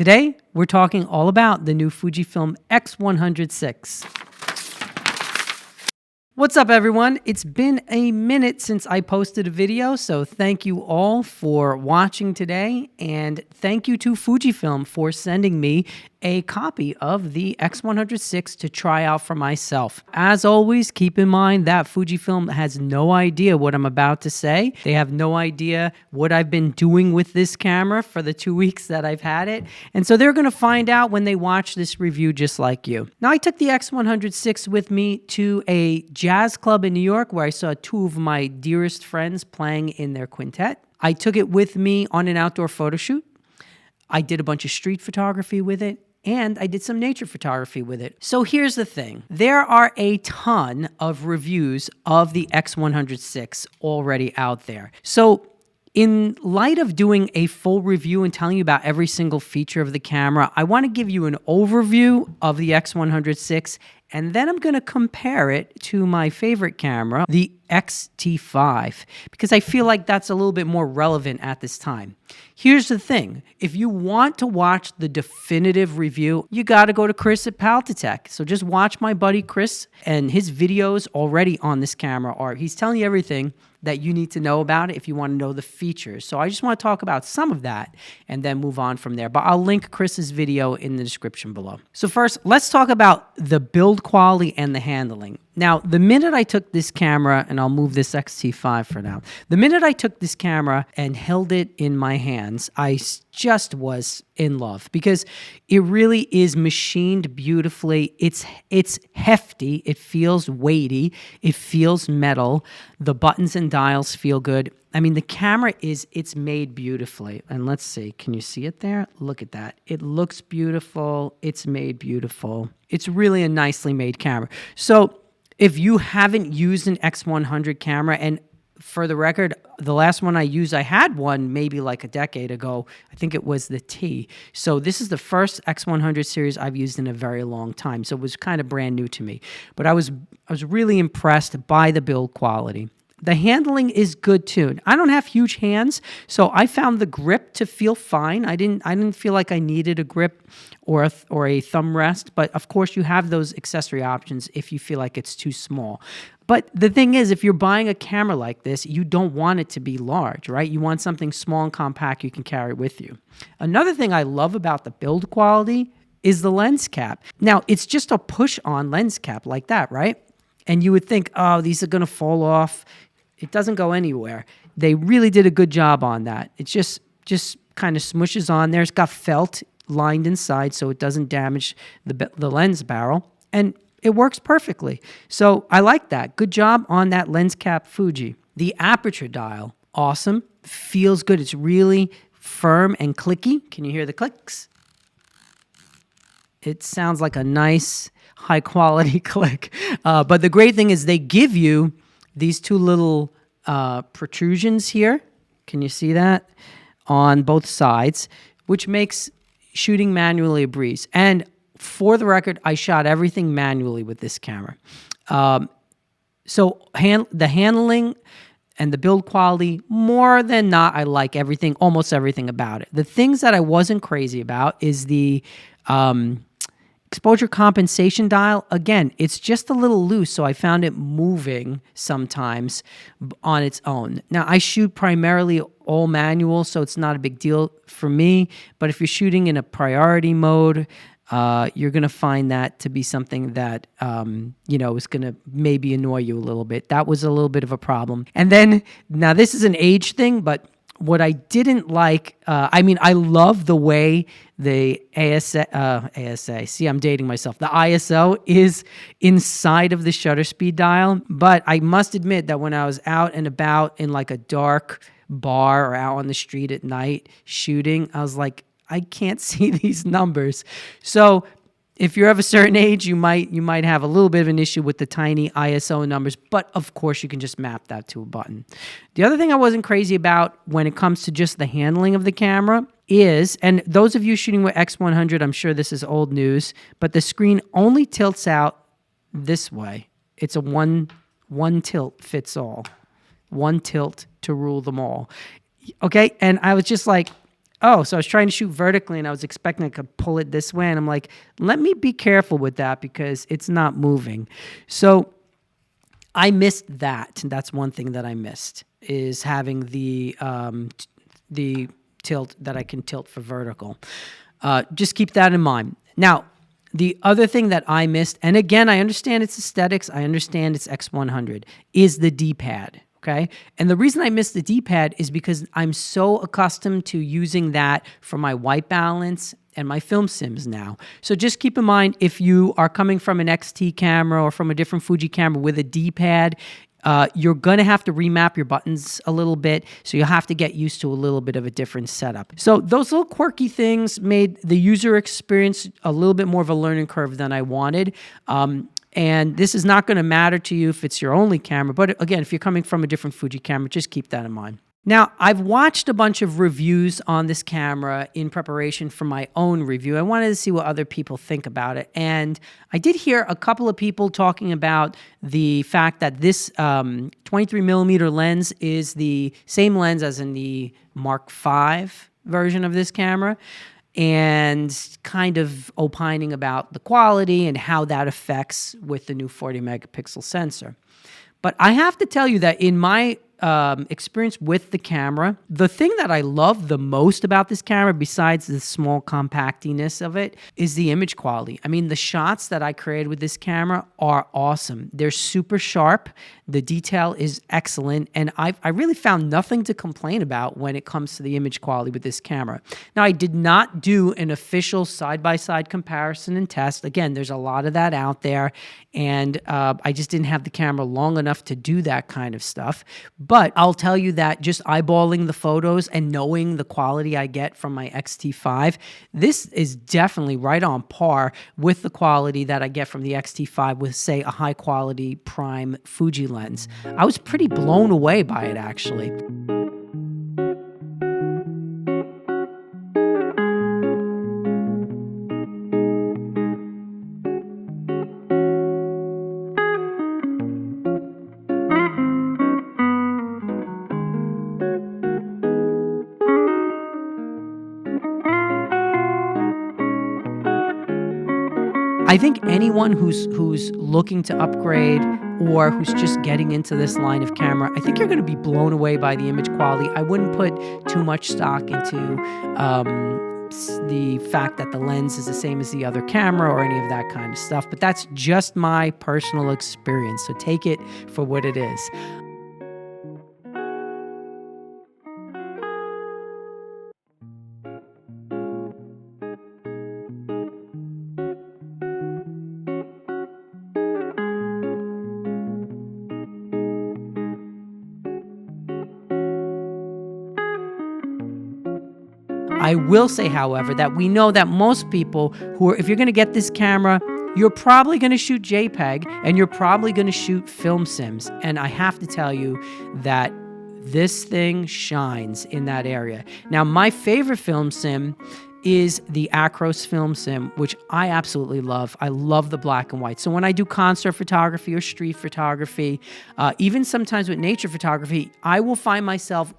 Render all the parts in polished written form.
Today, we're talking all about the new Fujifilm X100VI. What's up, everyone? It's been a minute since I posted a video, so thank you all for watching today, and thank you to Fujifilm for sending me a copy of the X100VI to try out for myself. As always, keep in mind that Fujifilm has no idea what I'm about to say. They have no idea what I've been doing with this camera for the 2 weeks that I've had it, and so they're going to find out when they watch this review just like you. Now, I took the X100VI with me to a jazz club in New York where I saw two of my dearest friends playing in their quintet. I took it with me on an outdoor photo shoot. I did a bunch of street photography with it, and I did some nature photography with it. So here's the thing. There are a ton of reviews of the X100VI already out there. So in light of doing a full review and telling you about every single feature of the camera, I want to give you an overview of the X100VI, and then I'm going to compare it to my favorite camera, the X-T5, because I feel like that's a little bit more relevant at this time. Here's the thing. If you want to watch the definitive review, you got to go to Chris at Paltatech. So just watch my buddy Chris, and his videos already on this camera he's telling you everything that you need to know about it if you want to know the features. So I just want to talk about some of that and then move on from there. But I'll link Chris's video in the description below. So first, let's talk about the build quality and the handling. Now, the minute I took this camera, and I'll move this X-T5 for now. The minute I took this camera and held it in my hands, I just was in love because it really is machined beautifully. It's hefty. It feels weighty. It feels metal. The buttons and dials feel good. I mean, the camera it's made beautifully. And let's see, can you see it there? Look at that. It looks beautiful. It's made beautiful. It's really a nicely made camera. So if you haven't used an X100 camera, and for the record, the last one I used, I had one maybe like a decade ago. I think it was the T. So this is the first X100 series I've used in a very long time. So it was kind of brand new to me. But I was really impressed by the build quality. The handling is good too. I don't have huge hands, so I found the grip to feel fine. I didn't feel like I needed a grip or a thumb rest, but of course you have those accessory options if you feel like it's too small. But the thing is, if you're buying a camera like this, you don't want it to be large, right? You want something small and compact you can carry with you. Another thing I love about the build quality is the lens cap. Now, it's just a push-on lens cap like that, right? And you would think, oh, these are going to fall off. It doesn't go anywhere. They really did a good job on that. It just kind of smushes on there. It's got felt lined inside so it doesn't damage the lens barrel. And it works perfectly. So I like that. Good job on that lens cap, Fuji. The aperture dial, awesome. Feels good. It's really firm and clicky. Can you hear the clicks? It sounds like a nice, high-quality click. But the great thing is they give you these two little protrusions here. Can you see that? On both sides, which makes shooting manually a breeze. And for the record, I shot everything manually with this camera. So the handling and the build quality, more than not, I like everything, almost everything about it. The things that I wasn't crazy about is the exposure compensation dial. Again, it's just a little loose, so I found it moving sometimes on its own. Now, I shoot primarily all manual, so it's not a big deal for me. But if you're shooting in a priority mode, you're going to find that to be something that, is going to maybe annoy you a little bit. That was a little bit of a problem. And then, now this is an age thing, but what I didn't like, I love the way the ASA, see, I'm dating myself. The ISO is inside of the shutter speed dial, but I must admit that when I was out and about in like a dark bar or out on the street at night shooting, I was like, I can't see these numbers. So if you're of a certain age, you might have a little bit of an issue with the tiny ISO numbers, but of course you can just map that to a button. The other thing I wasn't crazy about when it comes to just the handling of the camera is, and those of you shooting with X100, I'm sure this is old news, but the screen only tilts out this way. It's a one tilt fits all. One tilt to rule them all. Okay, and I was just like, oh, so I was trying to shoot vertically and I was expecting I could pull it this way. And I'm like, let me be careful with that because it's not moving. So I missed that. And that's one thing that I missed, is having the tilt that I can tilt for vertical. Just keep that in mind. Now, the other thing that I missed, and again, I understand it's aesthetics, I understand it's X100, is the D-pad. Okay. And the reason I missed the D-pad is because I'm so accustomed to using that for my white balance and my film sims now. So just keep in mind, if you are coming from an X-T camera or from a different Fuji camera with a D-pad, you're going to have to remap your buttons a little bit. So you'll have to get used to a little bit of a different setup. So those little quirky things made the user experience a little bit more of a learning curve than I wanted. And this is not going to matter to you if it's your only camera. But again, if you're coming from a different Fuji camera, just keep that in mind. Now, I've watched a bunch of reviews on this camera in preparation for my own review. I wanted to see what other people think about it. And I did hear a couple of people talking about the fact that this 23mm lens is the same lens as in the Mark V version of this camera, and kind of opining about the quality and how that affects with the new 40 megapixel sensor. But I have to tell you that in my experience with the camera, the thing that I love the most about this camera, besides the small compactiness of it, is the image quality. I mean, the shots that I created with this camera are awesome. They're super sharp. The detail is excellent. And I really found nothing to complain about when it comes to the image quality with this camera. Now, I did not do an official side-by-side comparison and test. Again, there's a lot of that out there. And I just didn't have the camera long enough to do that kind of stuff. But I'll tell you that just eyeballing the photos and knowing the quality I get from my X-T5, this is definitely right on par with the quality that I get from the X-T5 with, say, a high-quality prime Fuji lens. I was pretty blown away by it, actually. I think anyone who's looking to upgrade or who's just getting into this line of camera, I think you're going to be blown away by the image quality. I wouldn't put too much stock into the fact that the lens is the same as the other camera or any of that kind of stuff, but that's just my personal experience, so take it for what it is. I will say, however, that we know that most people if you're going to get this camera, you're probably going to shoot JPEG and you're probably going to shoot film sims. And I have to tell you that this thing shines in that area. Now, my favorite film sim is the Acros film sim, which I absolutely love. I love the black and white. So when I do concert photography or street photography, even sometimes with nature photography, I will find myself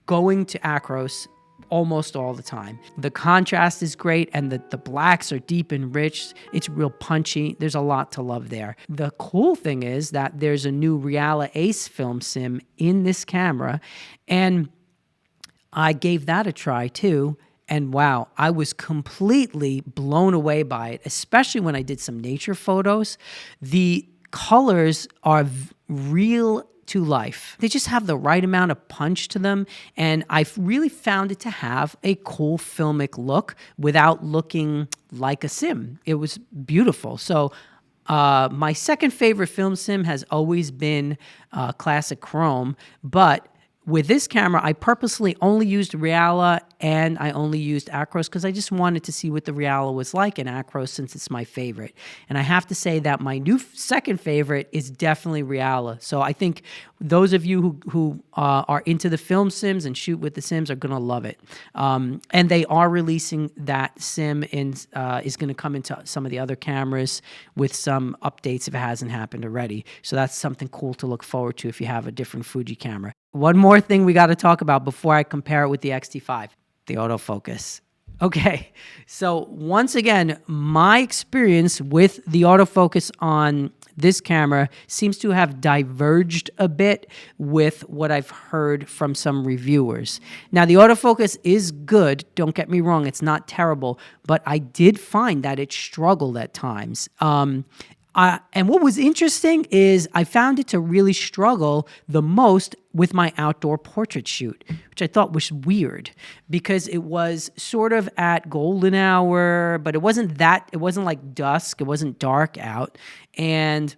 going to Acros almost all the time. The contrast is great and the blacks are deep and rich. It's real punchy. There's a lot to love there. The cool thing is that there's a new Reala Ace film sim in this camera, and I gave that a try too. And wow, I was completely blown away by it, especially when I did some nature photos. The colors are real to life. They just have the right amount of punch to them, and I've really found it to have a cool filmic look without looking like a sim. It was beautiful. So my second favorite film sim has always been Classic Chrome, but with this camera, I purposely only used Reala and I only used Acros because I just wanted to see what the Reala was like in Acros since it's my favorite. And I have to say that my new second favorite is definitely Reala. So I think those of you who are into the film sims and shoot with the sims are going to love it. And they are releasing that sim is going to come into some of the other cameras with some updates if it hasn't happened already. So that's something cool to look forward to if you have a different Fuji camera. One more thing we got to talk about before I compare it with the X-T5. the autofocus. Okay, so once again, my experience with the autofocus on this camera seems to have diverged a bit with what I've heard from some reviewers. Now, the autofocus is good, don't get me wrong, it's not terrible, but I did find that it struggled at times. And what was interesting is I found it to really struggle the most with my outdoor portrait shoot, which I thought was weird because it was sort of at golden hour, but it wasn't like dusk, it wasn't dark out. And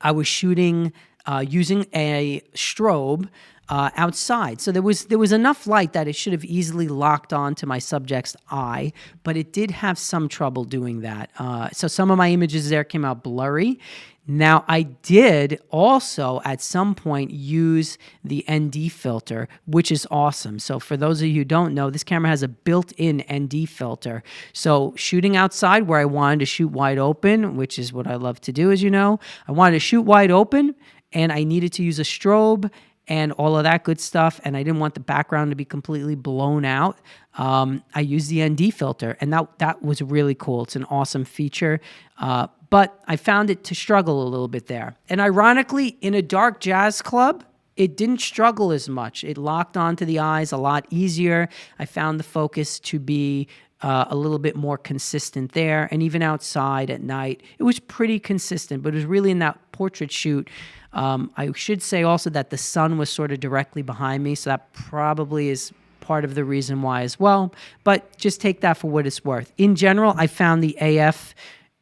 I was shooting using a strobe outside. So there was enough light that it should have easily locked on to my subject's eye, but it did have some trouble doing that. So some of my images there came out blurry. Now, I did also at some point use the ND filter, which is awesome. So for those of you who don't know, this camera has a built-in ND filter. So shooting outside where I wanted to shoot wide open, which is what I love to do, as you know, I wanted to shoot wide open and I needed to use a strobe and all of that good stuff, and I didn't want the background to be completely blown out. I used the ND filter, and that was really cool. It's an awesome feature, but I found it to struggle a little bit there. And ironically, in a dark jazz club, it didn't struggle as much. It locked onto the eyes a lot easier. I found the focus to be a little bit more consistent there, and even outside at night, it was pretty consistent, but it was really in that portrait shoot. I should say also that the sun was sort of directly behind me, so that probably is part of the reason why as well, but just take that for what it's worth. In general, I found the AF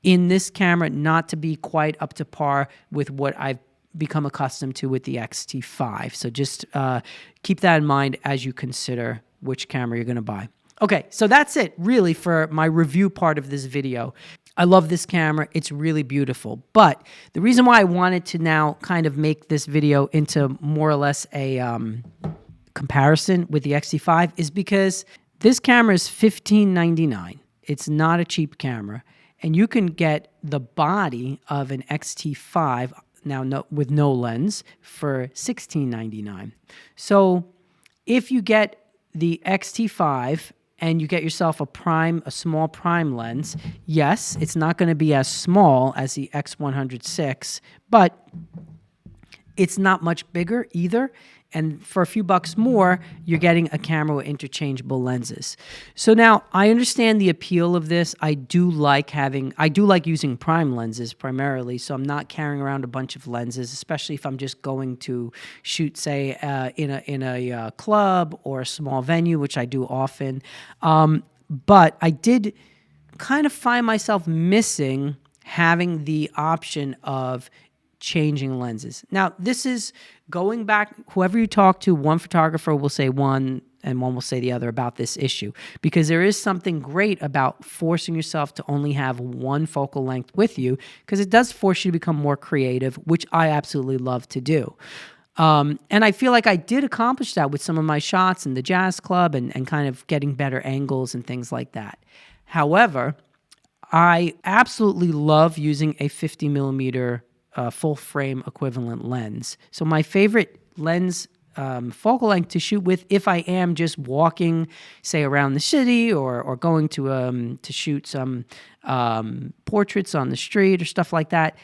in this camera not to be quite up to par with what I've become accustomed to with the X-T5, so just keep that in mind as you consider which camera you're going to buy. Okay, so that's it really for my review part of this video. I love this camera. It's really beautiful. But the reason why I wanted to now kind of make this video into more or less a comparison with the X-T5 is because this camera is $15.99. It's not a cheap camera. And you can get the body of an X-T5, now with no lens, for $16.99. So if you get the X-T5 and you get yourself a small prime lens, yes, it's not going to be as small as the X100VI, but it's not much bigger either. And for a few bucks more, you're getting a camera with interchangeable lenses. So now I understand the appeal of this. I do like using prime lenses primarily, so I'm not carrying around a bunch of lenses, especially if I'm just going to shoot, say, in a club or a small venue, which I do often. But I did kind of find myself missing having the option of changing lenses. Now, this is going back, whoever you talk to, one photographer will say one and one will say the other about this issue, because there is something great about forcing yourself to only have one focal length with you, because it does force you to become more creative, which I absolutely love to do. And I feel like I did accomplish that with some of my shots in the jazz club and kind of getting better angles and things like that. However, I absolutely love using a 50 millimeter full frame equivalent lens. So my favorite lens focal length to shoot with, if I am just walking, say, around the city or going to shoot some portraits on the street or stuff like that,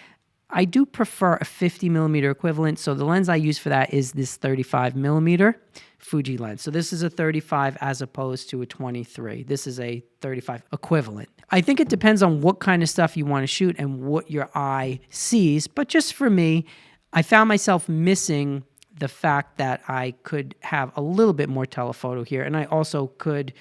I do prefer a 50 millimeter equivalent. So the lens I use for that is this 35 millimeter Fuji lens. So this is a 35 as opposed to a 23. This is a 35 equivalent. I think it depends on what kind of stuff you want to shoot and what your eye sees. But just for me, I found myself missing the fact that I could have a little bit more telephoto here. And I also could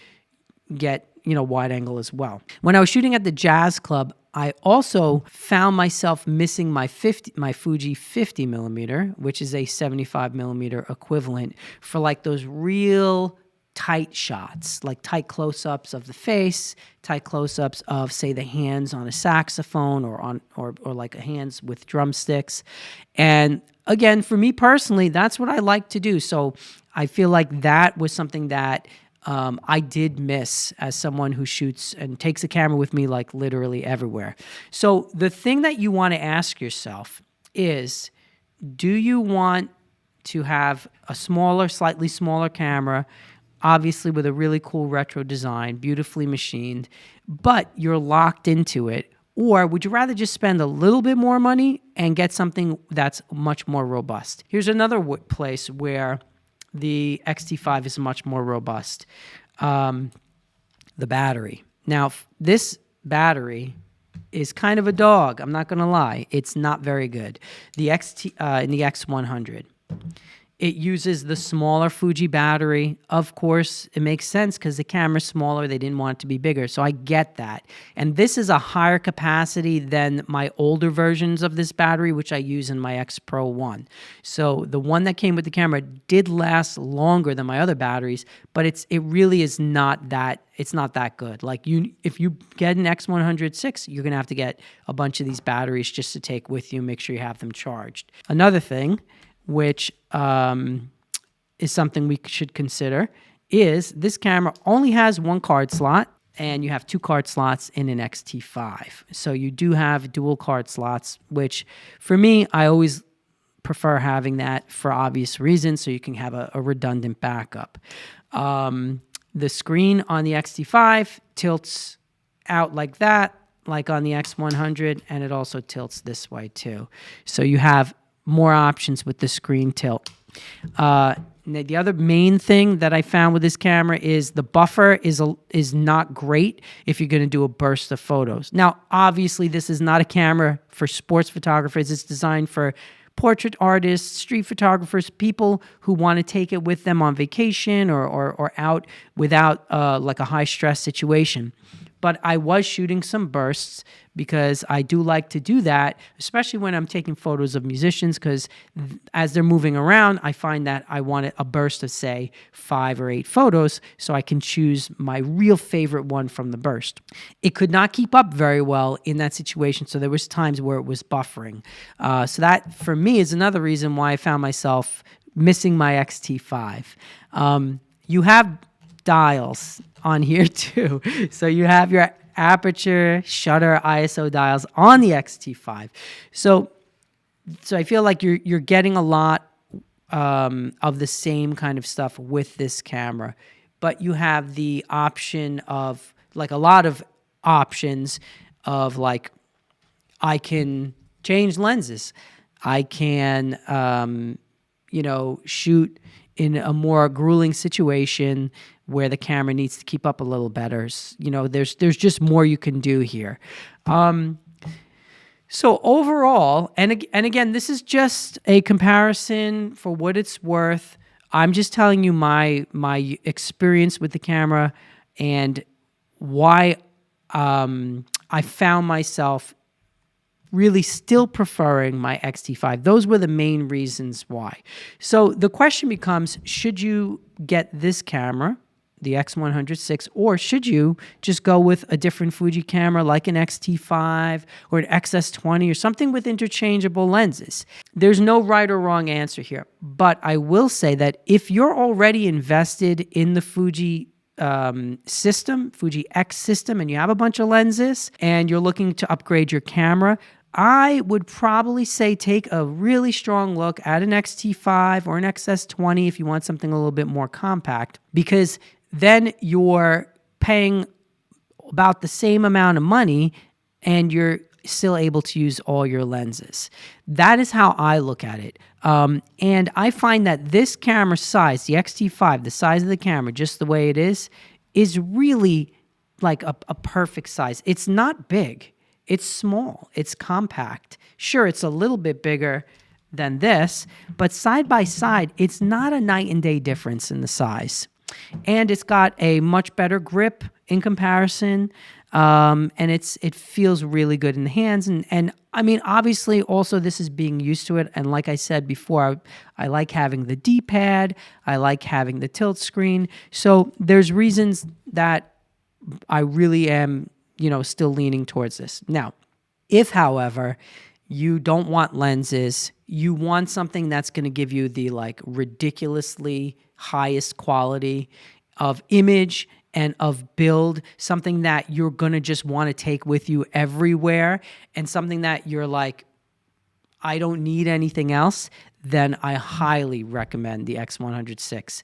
get, wide angle as well. When I was shooting at the jazz club, I also found myself missing my Fuji 50 millimeter, which is a 75 millimeter equivalent for like those real tight shots, like tight close-ups of the face, tight close-ups of, say, the hands on a saxophone or like hands with drumsticks. And again, for me personally, that's what I like to do. So I feel like that was something that I did miss as someone who shoots and takes a camera with me like literally everywhere. So the thing that you want to ask yourself is, do you want to have a slightly smaller camera obviously with a really cool retro design, beautifully machined, but you're locked into it? Or would you rather just spend a little bit more money and get something that's much more robust? Here's another place where the X-T5 is much more robust. The battery. Now, this battery is kind of a dog. I'm not going to lie. It's not very good. The in the X100. It uses the smaller Fuji battery. Of course, it makes sense because the camera's smaller. They didn't want it to be bigger. So I get that. And this is a higher capacity than my older versions of this battery, which I use in my X Pro 1. So the one that came with the camera did last longer than my other batteries, but it really is not that, it's not that good. Like if you get an X100VI, you're going to have to get a bunch of these batteries just to take with you, make sure you have them charged. Another thing, which is something we should consider, is this camera only has one card slot, and you have 2 card slots in an X-T5. So you do have dual card slots, which for me, I always prefer having that for obvious reasons, so you can have a redundant backup. The screen on the X-T5 tilts out like that, like on the X100, and it also tilts this way too. So you have more options with the screen tilt. The other main thing that I found with this camera is the buffer is not great if you're going to do a burst of photos. Now, obviously, this is not a camera for sports photographers. It's designed for portrait artists, street photographers, people who want to take it with them on vacation or out without like a high stress situation. But I was shooting some bursts because I do like to do that, especially when I'm taking photos of musicians, because as they're moving around, I find that I want a burst of, say, 5 or 8 photos, so I can choose my real favorite one from the burst. It could not keep up very well in that situation, so there was times where it was buffering. So that, for me, is another reason why I found myself missing my X-T5. You have dials on here too. So you have your aperture, shutter, ISO dials on the X-T5. So I feel like you're getting a lot of the same kind of stuff with this camera, but you have the option of, like, a lot of options of, like, I can change lenses. I can, shoot in a more grueling situation where the camera needs to keep up a little better. There's just more you can do here. So overall, and again, this is just a comparison for what it's worth. I'm just telling you my experience with the camera and why I found myself really still preferring my X-T5. Those were the main reasons why. So the question becomes, should you get this camera, the X100VI, or should you just go with a different Fuji camera like an X-T5 or an XS20 or something with interchangeable lenses? There's no right or wrong answer here, but I will say that if you're already invested in the Fuji system, Fuji X system, and you have a bunch of lenses and you're looking to upgrade your camera, I would probably say take a really strong look at an X-T5 or an XS20 if you want something a little bit more compact, because then you're paying about the same amount of money and you're still able to use all your lenses. That is how I look at it. And I find that this camera size, the X-T5, the size of the camera, just the way it is really like a perfect size. It's not big. It's small. It's compact. Sure, it's a little bit bigger than this, but side by side, it's not a night and day difference in the size. And it's got a much better grip in comparison, and it feels really good in the hands. And I mean, obviously, also this is being used to it. And like I said before, I like having the D-pad. I like having the tilt screen. So there's reasons that I really am still leaning towards this. Now, if, however, you don't want lenses, you want something that's going to give you the ridiculously highest quality of image and of build, something that you're going to just want to take with you everywhere, and something that you're like, I don't need anything else, then I highly recommend the X100VI.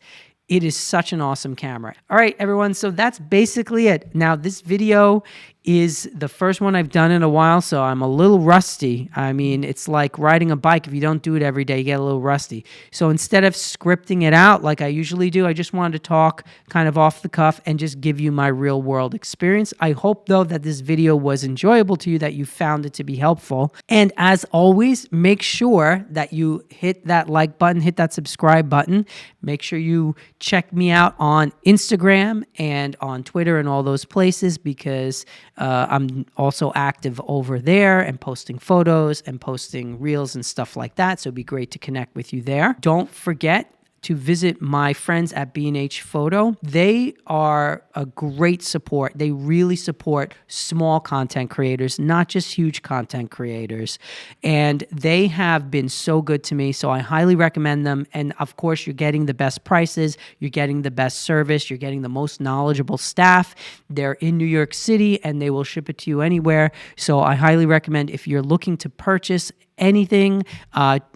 It is such an awesome camera. All right, everyone. So that's basically it. Now, this video is the first one I've done in a while, so I'm a little rusty. I mean, it's like riding a bike. If you don't do it every day, you get a little rusty. So instead of scripting it out like I usually do, I just wanted to talk kind of off the cuff and just give you my real world experience. I hope, though, that this video was enjoyable to you, that you found it to be helpful. And as always, make sure that you hit that like button, hit that subscribe button. Make sure you check me out on Instagram and on Twitter and all those places, because I'm also active over there and posting photos and posting reels and stuff like that. So it'd be great to connect with you there. Don't forget to visit my friends at B&H Photo. They are a great support. They really support small content creators, not just huge content creators. And they have been so good to me, so I highly recommend them. And of course, you're getting the best prices, you're getting the best service, you're getting the most knowledgeable staff. They're in New York City and they will ship it to you anywhere. So I highly recommend, if you're looking to purchase anything,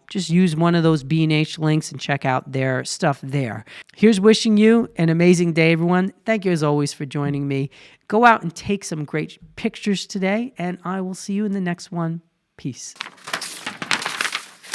just use one of those B&H links and check out their stuff there. Here's wishing you an amazing day, everyone. Thank you as always for joining me. Go out and take some great pictures today, and I will see you in the next one. Peace.